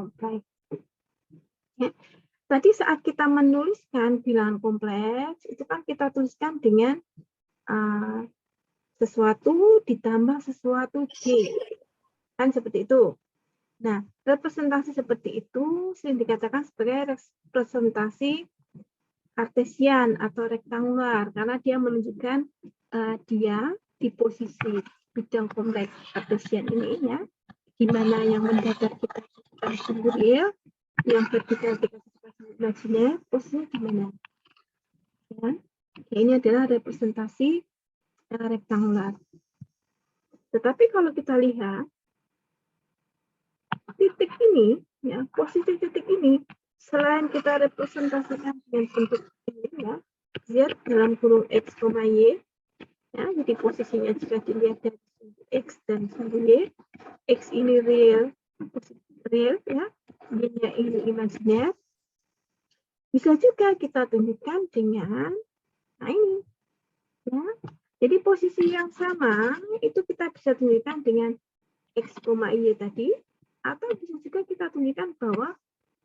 kompleks. Ya. Tadi saat kita menuliskan bilangan kompleks, itu kan kita tuliskan dengan sesuatu ditambah sesuatu J. Kan seperti itu. Nah, representasi seperti itu sering dikatakan sebagai representasi kartesian atau rektangular, karena dia menunjukkan dia di posisi bidang kompleks kartesian ini, ya, di mana yang mendatar kita sumber real, yang vertikal kita sumber imajiner, posisinya di mana? Ya. Ini adalah representasi rektangular. Tetapi kalau kita lihat titik ini, ya, posisi titik ini, selain kita representasikan dengan bentuk ini, ya, Z dalam kurung X, Y, ya, jadi posisinya jika dilihat dari sumbu X dan sumbu Y, X ini real, ya, Y-nya ini imajiner. Bisa juga kita tunjukkan dengan, nah ini, ya. Jadi posisi yang sama itu kita bisa tunjukkan dengan X, Y tadi, atau bisa juga kita tunjukkan bahwa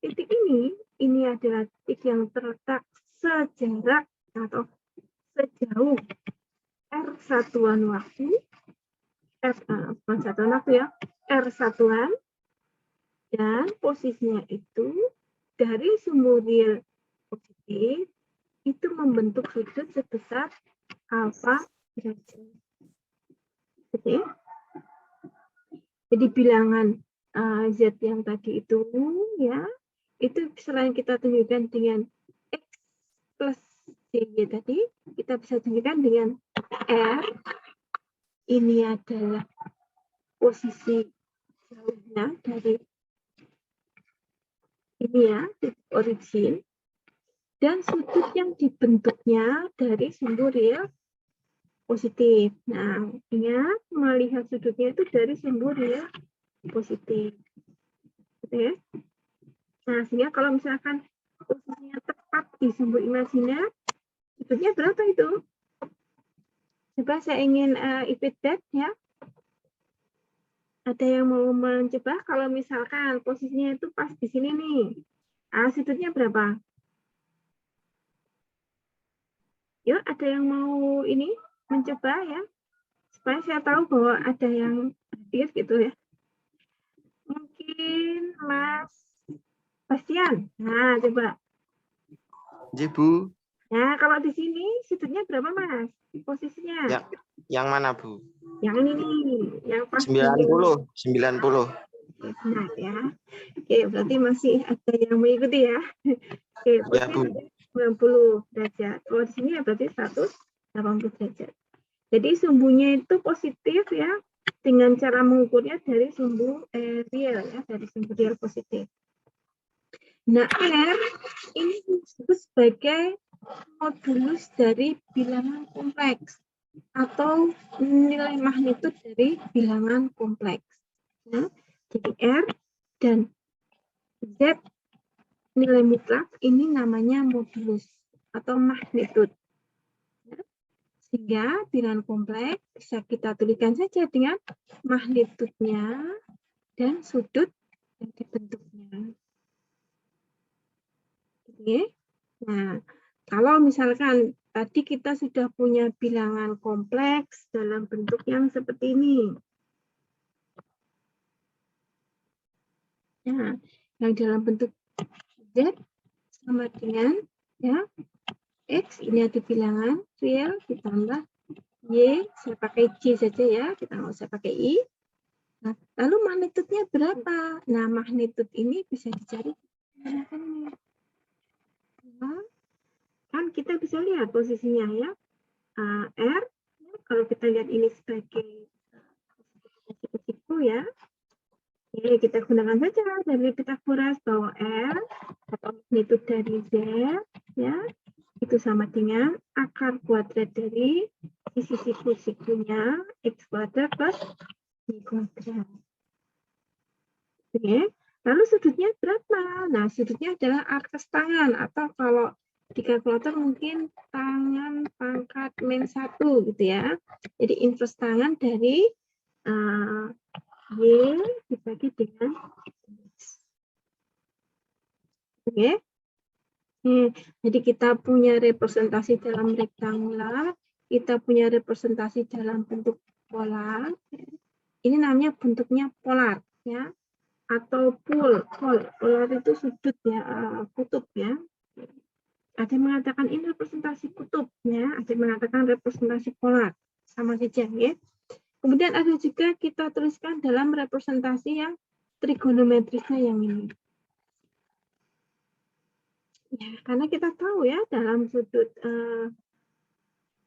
titik ini adalah titik yang terletak sejarak atau sejauh R satuan waktu, bukan satuan waktu ya, R satuan, dan posisinya itu dari sumbu real positif itu membentuk sudut sebesar alfa derajat. Oke. Jadi bilangan Z yang tadi itu, ya, itu selain kita tunjukkan dengan X plus Y tadi, kita bisa tunjukkan dengan R, ini adalah posisi jauhnya dari ini, ya, titik origin, dan sudut yang dibentuknya dari sumbu real positif. Nah, ingat melihat sudutnya itu dari sumbu real positif. Gitu ya. Nah, sehingga kalau misalkan posisinya tepat di sumbu imajiner, sudutnya berapa itu? Coba saya ingin feedback, ya. Ada yang mau mencoba kalau misalkan posisinya itu pas di sini nih. Sudutnya berapa? Yuk, ada yang mau ini mencoba, ya. Supaya saya tahu bahwa ada yang aktif gitu, ya. Mungkin Mas Bastian. Nah, coba. Ji, Bu. Nah, kalau di sini sudutnya berapa, Mas? Posisinya? Ya, yang mana, Bu? Yang ini nih, yang pas 90. Nah, ya. Oke, berarti masih ada yang mengikuti, ya. Oke, Ya, Bu. posisinya 90 derajat. Kalau di sini ya berarti 180 derajat. Jadi sumbunya itu positif, ya, dengan cara mengukurnya dari sumbu real, ya, dari sumbu real positif. Nah, R ini disebut sebagai modulus dari bilangan kompleks atau nilai magnitud dari bilangan kompleks. Nah, jadi R dan Z nilai mutlak ini namanya modulus atau magnitud. Sehingga bilangan kompleks bisa kita tuliskan saja dengan magnitudnya dan sudut yang dibentuknya. Oke. Nah, kalau misalkan tadi kita sudah punya bilangan kompleks dalam bentuk yang seperti ini. Nah, yang dalam bentuk Z sama dengan, ya, X, ini ada bilangan real ditambah Y, saya pakai J saja, ya, kita nggak usah pakai I. Nah, lalu magnitudnya berapa? Nah, magnitud ini bisa dicari. Nah, kan kita bisa lihat posisinya, ya. R, kalau kita lihat ini sebagai posisi, ya. Oke, kita gunakan saja dari Pythagoras bahwa R atau magnitud dari Z, ya, itu sama dengan akar kuadrat dari sisi siku-sikunya X kuadrat plus Y kuadrat. Oke, lalu sudutnya berapa? Nah, sudutnya adalah atas tangan, atau kalau di kalkulator mungkin tangan pangkat -1 gitu, ya. Jadi inverse tangan dari Y dibagi dengan X. Oke. Jadi kita punya representasi dalam rektangular, kita punya representasi dalam bentuk polar. Ini namanya bentuknya polar, ya, atau polar itu sudut, ya, kutub, ya. Ada yang mengatakan ini representasi kutub, ya, ada yang mengatakan representasi polar, sama saja, ya. Kemudian ada juga kita tuliskan dalam representasi yang trigonometrisnya yang ini. Ya, karena kita tahu ya dalam sudut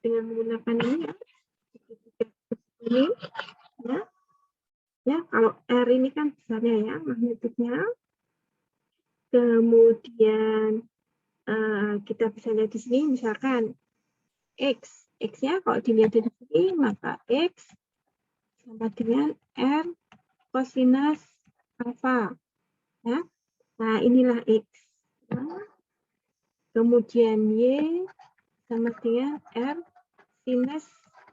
dengan menggunakan ini ya, ini ya kalau R ini kan besarnya ya magnitudenya, kemudian kita bisa lihat di sini misalkan X ya kalau dilihat dari sini maka X sama dengan R kosinus alfa ya. Nah inilah X. Nah, kemudian Y sama dengan R sinus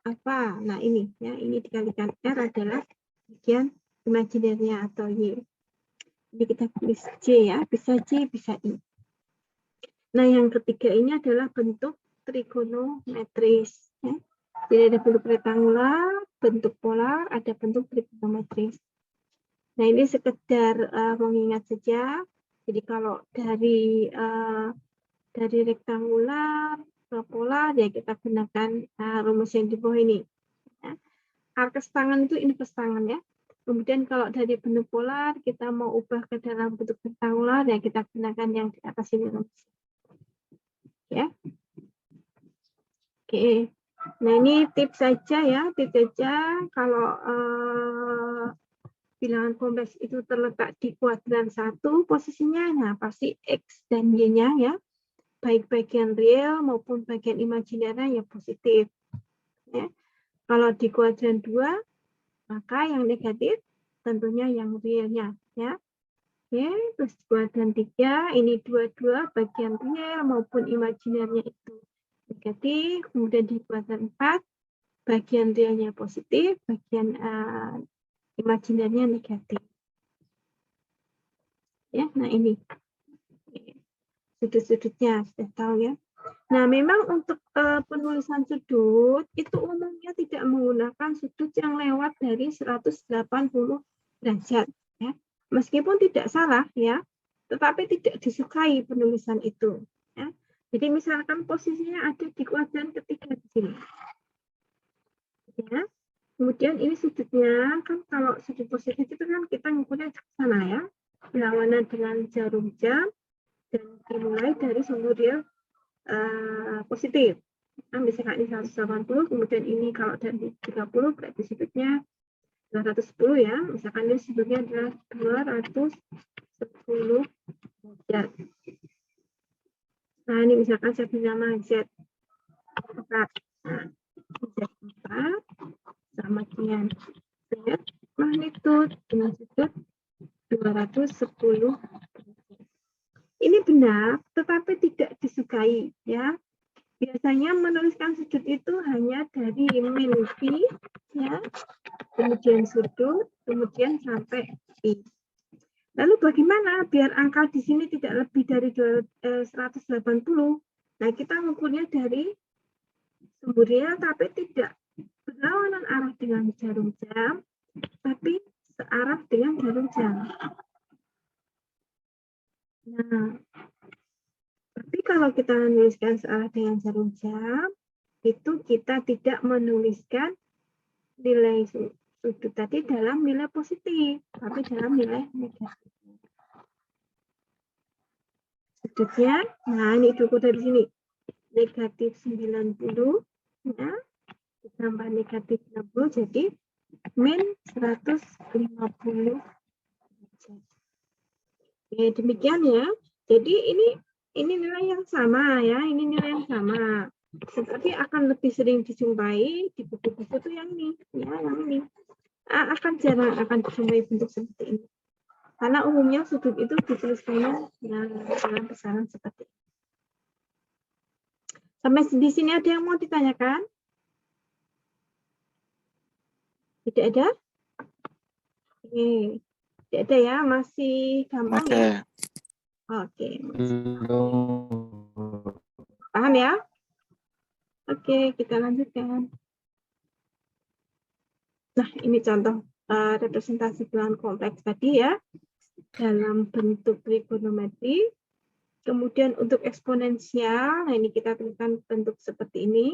alfa. Nah ini ya, ini dikalikan R adalah bagian imajinernya atau Y. Jadi kita tulis J ya, bisa J, bisa I. Nah yang ketiga ini adalah bentuk trigonometris. Ya. Jadi ada bentuk rektangular, bentuk polar, ada bentuk trigonometris. Nah ini sekedar mengingat saja. Jadi kalau dari rektangular ke polar ya kita gunakan rumus yang di bawah ini. Ya. Arkes tangan itu inverse tangan ya. Kemudian kalau dari bentuk polar kita mau ubah ke dalam bentuk rektangular ya kita gunakan yang di atas ini rumus. Ya. Oke. Nah ini tips saja ya, tips saja kalau bilangan kompleks itu terletak di kuadran 1 posisinya, nah pasti X dan Y-nya ya, baik bagian real maupun bagian imajinernya ya positif. Ya. Kalau di kuadran 2, maka yang negatif tentunya yang realnya. Ya. Oke, terus kuadran 3, ini dua-dua bagian real maupun imajinernya itu negatif. Kemudian di kuadran 4, bagian realnya positif, bagian imajinernya negatif. Ya, nah ini sudut-sudutnya sudah tahu ya. Nah, memang untuk penulisan sudut itu umumnya tidak menggunakan sudut yang lewat dari 180 derajat ya. Meskipun tidak salah ya, tetapi tidak disukai penulisan itu ya. Jadi misalkan posisinya ada di kuadran ketiga di sini. Ya. Kemudian ini sudutnya kan kalau sudut positif itu kan kita ngukurnya ke sana ya. Berlawanan dengan jarum jam dan dimulai dari sumber real positif. Nah, misalkan ini 180, kemudian ini kalau dari 30 berarti sudutnya 210 ya. Misalkan ini sudutnya adalah 210 derajat. Nah, ini misalkan saya beri nama Z4. Nah, Z4 sama dengan Z magnitud dengan sudut 210. Ini benar, tetapi tidak disukai ya. Biasanya menuliskan sudut itu hanya dari min V ya, kemudian sudut, kemudian sampai I. Lalu bagaimana biar angka di sini tidak lebih dari 180? Nah, kita mengukurnya dari sumbernya tapi tidak berlawanan arah dengan jarum jam, tapi searah dengan jarum jam. Nah, tapi kalau kita menuliskan searah dengan jarum jam, itu kita tidak menuliskan nilai sudut tadi dalam nilai positif, tapi dalam nilai negatif. Sudutnya, nah ini diukur dari sini, negatif 90, ya, ditambah negatif 60, jadi min 150. Oke, demikian ya. Jadi ini nilai yang sama ya, ini nilai yang sama. Tetapi akan lebih sering dijumpai di buku-buku itu yang ini, ya, yang ini. Akan jarang akan dijumpai bentuk seperti ini. Karena umumnya sudut itu dituliskannya dalam besaran seperti ini. Sampai di sini ada yang mau ditanyakan? Tidak ada? Oke. Tidak ada ya, masih gampang ya. Oke, Belum. paham ya? Oke, kita lanjutkan. Nah, ini contoh representasi bilangan kompleks tadi ya, dalam bentuk trigonometri. Kemudian untuk eksponensial, nah ini kita tuliskan bentuk seperti ini.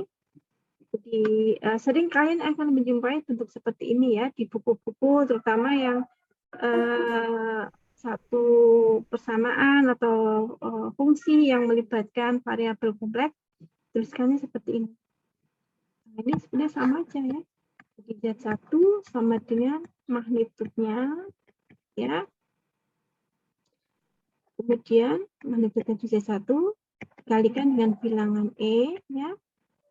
Jadi sering kalian akan menjumpai bentuk seperti ini ya di buku-buku, terutama yang satu persamaan atau fungsi yang melibatkan variabel kompleks, tuliskannya seperti ini. Nah, ini sebenarnya sama aja ya. Jadi Z1 sama dengan magnitudenya ya. Kemudian magnitudenya Z1 dikalikan dengan bilangan E ya,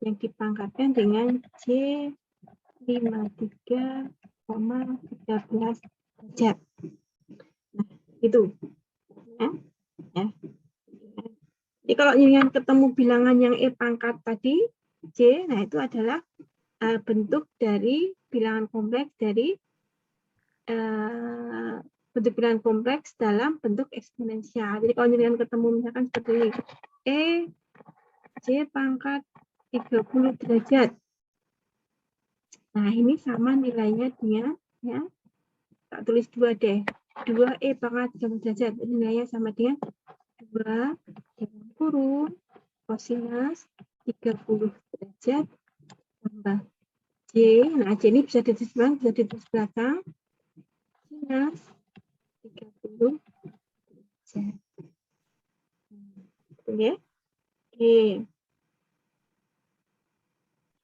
yang dipangkatkan dengan J53,13 derajat. Nah, itu ya. Ya. Jadi kalau ingin ketemu bilangan yang E pangkat tadi J, nah itu adalah bentuk dari bilangan kompleks dari bentuk bilangan kompleks dalam bentuk eksponensial. Jadi kalau ingin ketemu misalkan seperti ini, E J pangkat 30 derajat. Nah, ini sama nilainya dia ya. Tak tulis 2 deh. 2E pangkat 30 derajat. Nilainya sama dengan 2 dalam kurung kosinus 30 derajat tambah J. Nah, J ini bisa ditulis belakang, bisa ditulis belakang. Sinus 30 derajat. Oke. Oke.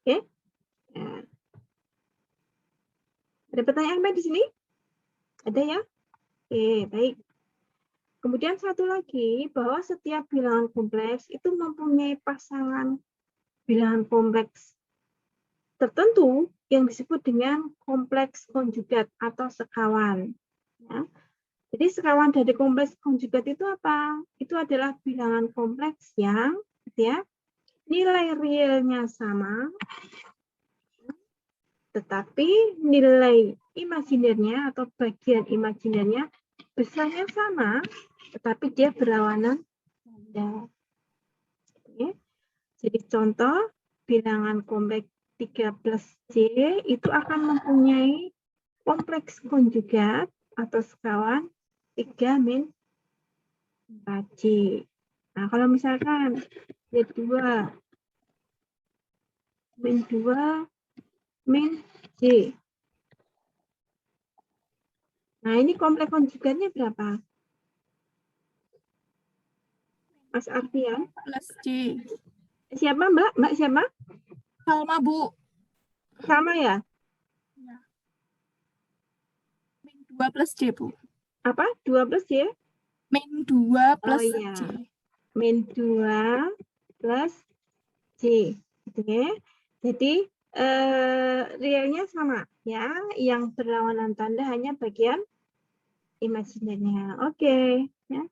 Oke. Nah. Ada pertanyaan apa di sini? Ada ya? Oke, baik. Kemudian satu lagi, bahwa setiap bilangan kompleks itu mempunyai pasangan bilangan kompleks tertentu yang disebut dengan kompleks konjugat atau sekawan. Ya. Jadi sekawan dari kompleks konjugat itu apa? Itu adalah bilangan kompleks yang ya, nilai realnya sama, tetapi nilai imajinernya atau bagian imajinernya besarnya sama, tetapi dia berlawanan tanda. Oke. Jadi contoh bilangan kompleks 3 plus J itu akan mempunyai kompleks konjugat atau sekawan 3 min 4J. Nah, kalau misalkan Z2 min 2 min J. Nah, ini kompleks konjugatnya berapa? Mas Arfian? Plus J. Siapa Mbak? Mbak siapa? Salma, Bu. Sama ya? Ya. Min 2 plus J, Bu. Apa? 2 plus J? Min 2 plus iya. J. Min 2 plus J. Oke. Jadi realnya sama ya. Yang berlawanan tanda hanya bagian imajinernya. Oke. Ya.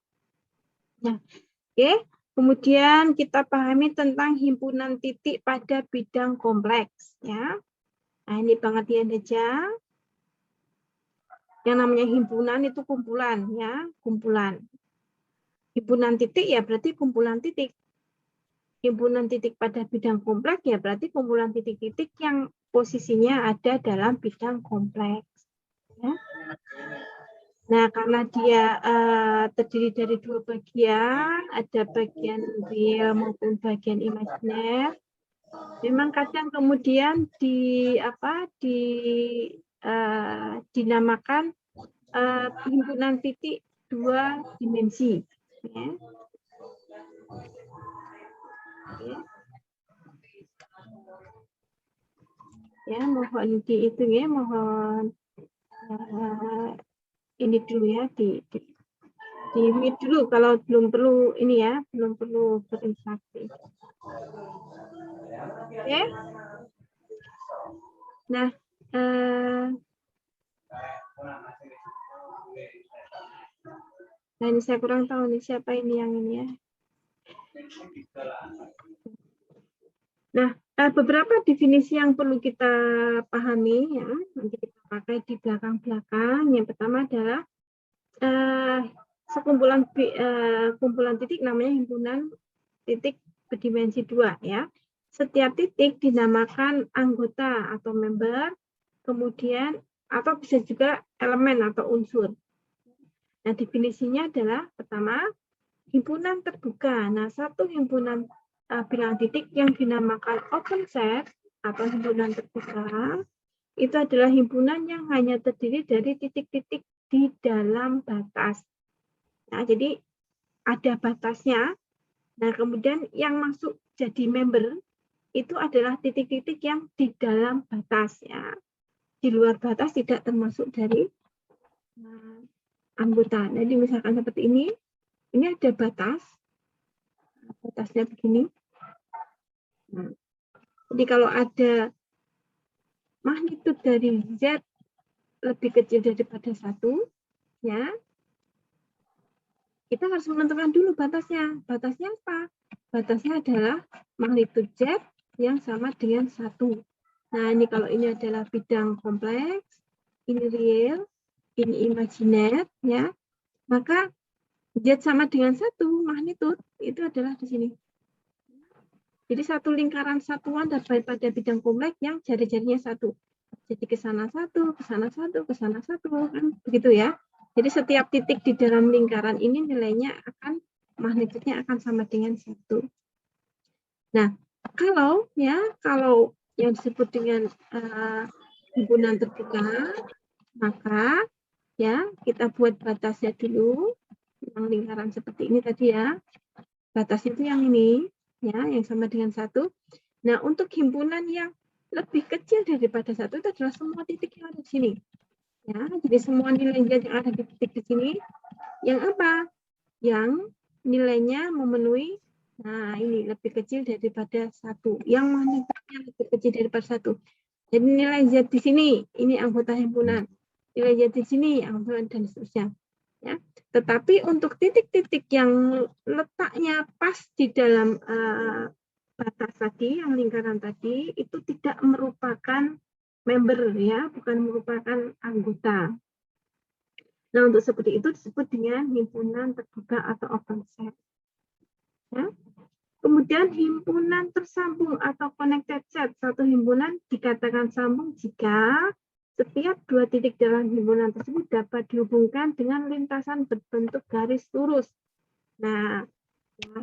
Nah, oke. Kemudian kita pahami tentang himpunan titik pada bidang kompleks. Ya. Nah, ini pengertian aja. Yang namanya himpunan itu kumpulan, ya, kumpulan. Himpunan titik ya berarti kumpulan titik. Himpunan titik pada bidang kompleks ya berarti kumpulan titik-titik yang posisinya ada dalam bidang kompleks. Ya. Nah, karena dia terdiri dari 2 bagian, ada bagian real maupun bagian imajiner. Memang kadang kemudian dinamakan himpunan titik 2 dimensi. Ya. Ya, mohon dihitung ya, mohon ini dulu ya, di mute dulu kalau belum perlu ini ya, belum perlu berinteraksi. Oke. Nah, nah ini saya kurang tahu nih siapa ini yang ini ya. Nah, beberapa definisi yang perlu kita pahami ya, nanti kita pakai di belakang-belakang. Yang pertama adalah kumpulan titik namanya himpunan titik berdimensi 2 ya. Setiap titik dinamakan anggota atau member, kemudian atau bisa juga elemen atau unsur. Nah, definisinya adalah pertama, himpunan terbuka. Nah, satu himpunan bilangan titik yang dinamakan open set atau himpunan terbuka itu adalah himpunan yang hanya terdiri dari titik-titik di dalam batas. Nah, jadi ada batasnya. Nah, kemudian yang masuk jadi member itu adalah titik-titik yang di dalam batas ya. Di luar batas tidak termasuk dari anggota. Jadi misalkan seperti ini ada batas. Batasnya begini. Nah, jadi kalau ada magnitud dari Z lebih kecil daripada 1, ya, kita harus menentukan dulu batasnya. Batasnya apa? Batasnya adalah magnitud Z yang sama dengan 1. Nah, ini kalau ini adalah bidang kompleks, ini real, ini imajiner, ya, maka Z sama dengan 1, magnitud, itu adalah di sini. Jadi satu lingkaran satuan pada bidang kompleks yang jari-jarinya 1. Jadi ke sana 1, ke sana 1, ke sana 1, kan begitu ya. Jadi setiap titik di dalam lingkaran ini nilainya magnitudnya akan sama dengan 1. Nah, kalau yang disebut dengan himpunan terbuka, maka ya kita buat batasnya dulu, yang lingkaran seperti ini tadi ya. Batasnya itu yang ini, ya, yang sama dengan 1. Nah, untuk himpunan yang lebih kecil daripada 1 itu adalah semua titik yang ada di sini. Ya, jadi semua nilai Z yang ada di titik di sini, yang apa? Yang nilainya memenuhi, nah ini lebih kecil daripada 1. Yang magnitudnya lebih kecil daripada 1. Jadi nilai Z di sini, ini anggota himpunan. Nilai Z di sini, anggota dan seterusnya. Ya. Tetapi untuk titik-titik yang letaknya pas di dalam batas tadi, yang lingkaran tadi, itu tidak merupakan member ya, bukan merupakan anggota. Nah, untuk seperti itu disebut dengan himpunan terbuka atau open set. Ya. Kemudian himpunan tersambung atau connected set. Satu himpunan dikatakan sambung jika setiap dua titik dalam himpunan tersebut dapat dihubungkan dengan lintasan berbentuk garis lurus. Nah, ya,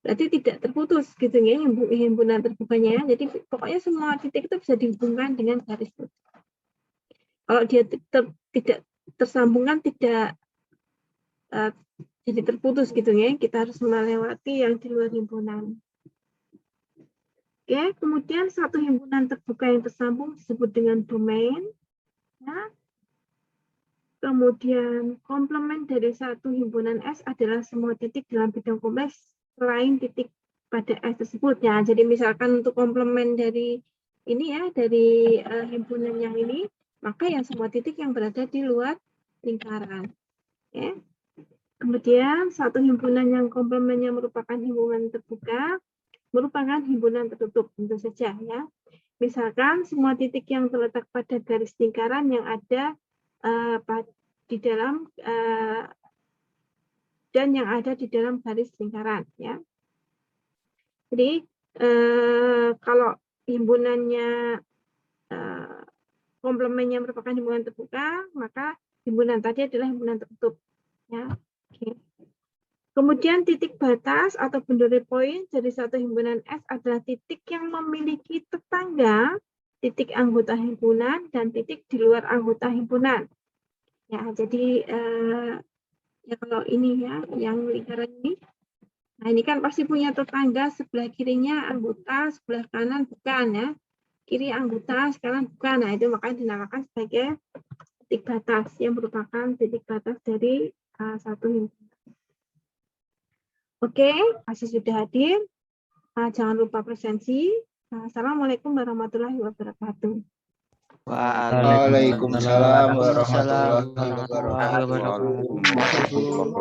berarti tidak terputus gitu ya himpunan terbukanya. Jadi pokoknya semua titik itu bisa dihubungkan dengan garis lurus. Kalau dia tidak tersambungkan, tidak jadi terputus gitu ya. Kita harus melewati yang di luar himpunan. Oke, kemudian satu himpunan terbuka yang tersambung disebut dengan domain. Ya. Kemudian komplement dari satu himpunan S adalah semua titik dalam bidang kompleks selain titik pada S tersebut. Ya, jadi misalkan untuk komplement dari ini ya, dari himpunan yang ini, maka yang semua titik yang berada di luar lingkaran. Ya. Kemudian satu himpunan yang komplemennya merupakan himpunan terbuka, merupakan himpunan tertutup, tentu saja ya. Misalkan semua titik yang terletak pada garis lingkaran yang ada di dalam dan yang ada di dalam garis lingkaran ya. Jadi kalau himpunannya komplemennya merupakan himpunan terbuka, maka himpunan tadi adalah himpunan tertutup ya. Oke. Kemudian titik batas atau boundary point dari satu himpunan S adalah titik yang memiliki tetangga, titik anggota himpunan, dan titik di luar anggota himpunan. Ya, jadi ya kalau ini ya, yang lingkaran ini, nah ini kan pasti punya tetangga, sebelah kirinya anggota, sebelah kanan bukan ya. Kiri anggota, kanan bukan. Nah itu makanya dinamakan sebagai titik batas yang merupakan titik batas dari satu himpunan. Oke, masih sudah hadir. Jangan lupa presensi. Assalamualaikum warahmatullahi wabarakatuh. Waalaikumsalam warahmatullahi warahmatullahi wabarakatuh.